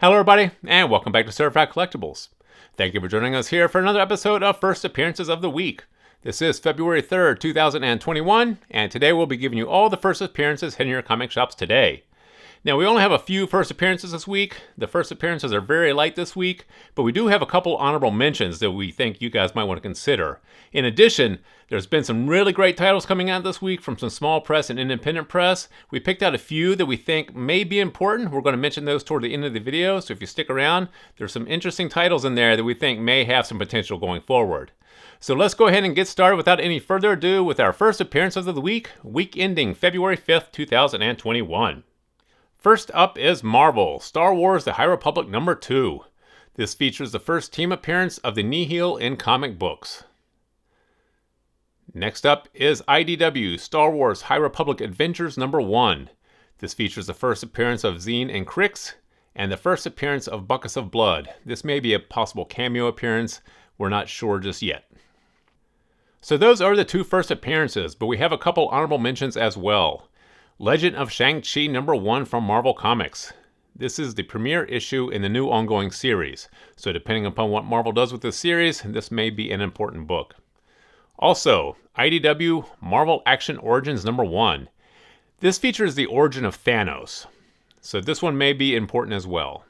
Hello everybody, and welcome back to Certified Collectibles. Thank you for joining us here for another episode of First Appearances of the Week. This is February 3rd, 2021, and today we'll be giving you all the first appearances hitting your comic shops today. Now, we only have a few first appearances this week. The first appearances are very light this week, but we do have a couple honorable mentions that we think you guys might want to consider. In addition, there's been some really great titles coming out this week from some small press and independent press. We picked out a few that we think may be important. We're going to mention those toward the end of the video, so if you stick around, there's some interesting titles in there that we think may have some potential going forward. So let's go ahead and get started without any further ado with our first appearances of the week ending February 5th, 2021. First up is Marvel, Star Wars The High Republic number 2. This features the first team appearance of the Nihil in comic books. Next up is IDW, Star Wars High Republic Adventures number 1. This features the first appearance of Zine and Crix, and the first appearance of Buckets of Blood. This may be a possible cameo appearance, we're not sure just yet. So those are the two first appearances, but we have a couple honorable mentions as well. Legend of Shang-Chi number 1 from Marvel Comics. This is the premiere issue in the new ongoing series, so depending upon what Marvel does with this series, this may be an important book. Also, IDW Marvel Action Origins number 1. This features the origin of Thanos, so this one may be important as well.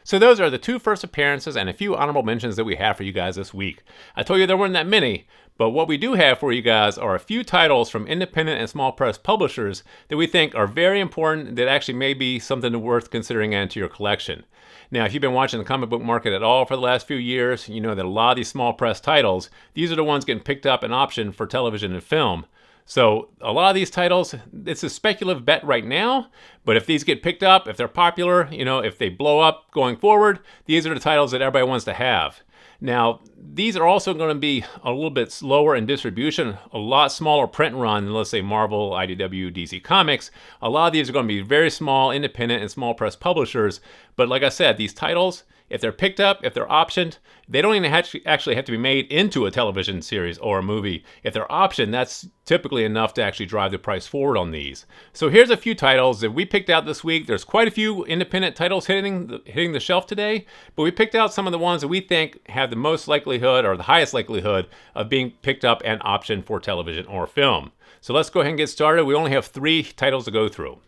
So those are the two first appearances and a few honorable mentions that we have for you guys this week. I told you there weren't that many, but what we do have for you guys are a few titles from independent and small press publishers that we think are very important, that actually may be something worth considering adding to your collection. Now, if you've been watching the comic book market at all for the last few years, you know that a lot of these small press titles, these are the ones getting picked up and optioned for television and film. So a lot of these titles, it's a speculative bet right now, but if these get picked up, if they're popular, if they blow up going forward, these are the titles that everybody wants to have. Now, these are also going to be a little bit slower in distribution, a lot smaller print run than, let's say, Marvel, IDW, DC Comics. A lot of these are going to be very small, independent, and small press publishers. But like I said, these titles, if they're picked up, if they're optioned, they don't even actually have to be made into a television series or a movie. If they're optioned, that's typically enough to actually drive the price forward on these. So here's a few titles that we picked out this week. There's quite a few independent titles hitting the shelf today, but we picked out some of the ones that we think have the most likelihood or the highest likelihood of being picked up and optioned for television or film. So let's go ahead and get started. We only have 3 titles to go through.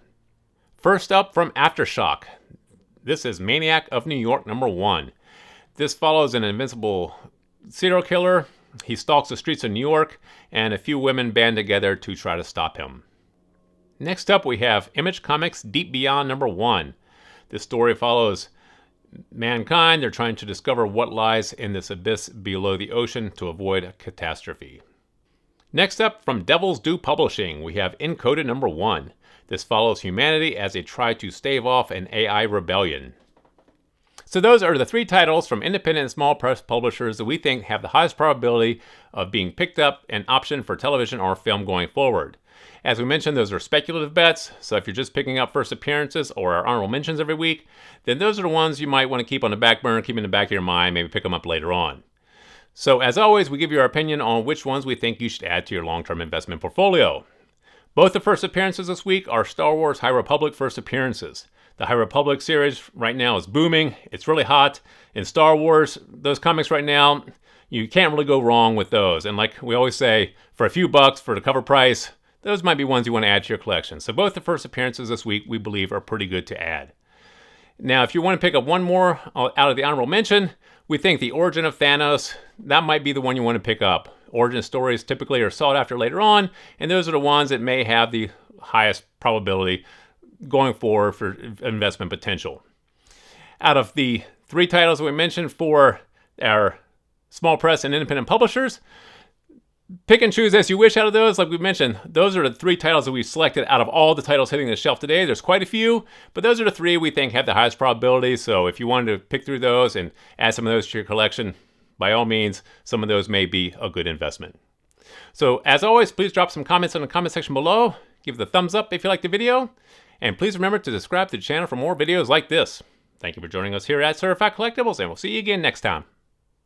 First up, from Aftershock. This is Maniac of New York number 1. This follows an invincible serial killer. He stalks the streets of New York, and a few women band together to try to stop him. Next up, we have Image Comics Deep Beyond number 1. This story follows mankind. They're trying to discover what lies in this abyss below the ocean to avoid a catastrophe. Next up, from Devil's Due Publishing, we have Encoded number 1. This follows humanity as they try to stave off an AI rebellion. So those are the 3 titles from independent and small press publishers that we think have the highest probability of being picked up and optioned for television or film going forward. As we mentioned, those are speculative bets, so if you're just picking up first appearances or our honorable mentions every week, then those are the ones you might want to keep on the back burner, keep in the back of your mind, maybe pick them up later on. So as always, we give you our opinion on which ones we think you should add to your long-term investment portfolio. Both the first appearances this week are Star Wars High Republic first appearances. The High Republic series right now is booming. It's really hot. In Star Wars, those comics right now, you can't really go wrong with those. And like we always say, for a few bucks for the cover price, those might be ones you want to add to your collection. So both the first appearances this week, we believe, are pretty good to add. Now, if you want to pick up one more out of the honorable mention, we think the origin of Thanos, that might be the one you want to pick up. Origin stories typically are sought after later on, and those are the ones that may have the highest probability going forward for investment potential. Out of the 3 titles that we mentioned for our small press and independent publishers, pick and choose as you wish out of those. Like we mentioned, those are the 3 titles that we selected out of all the titles hitting the shelf today. There's quite a few, but those are the 3 we think have the highest probability. So if you wanted to pick through those and add some of those to your collection, by all means, some of those may be a good investment. So as always, please drop some comments in the comment section below. Give it a thumbs up if you liked the video. And please remember to subscribe to the channel for more videos like this. Thank you for joining us here at Certified Collectibles, and we'll see you again next time.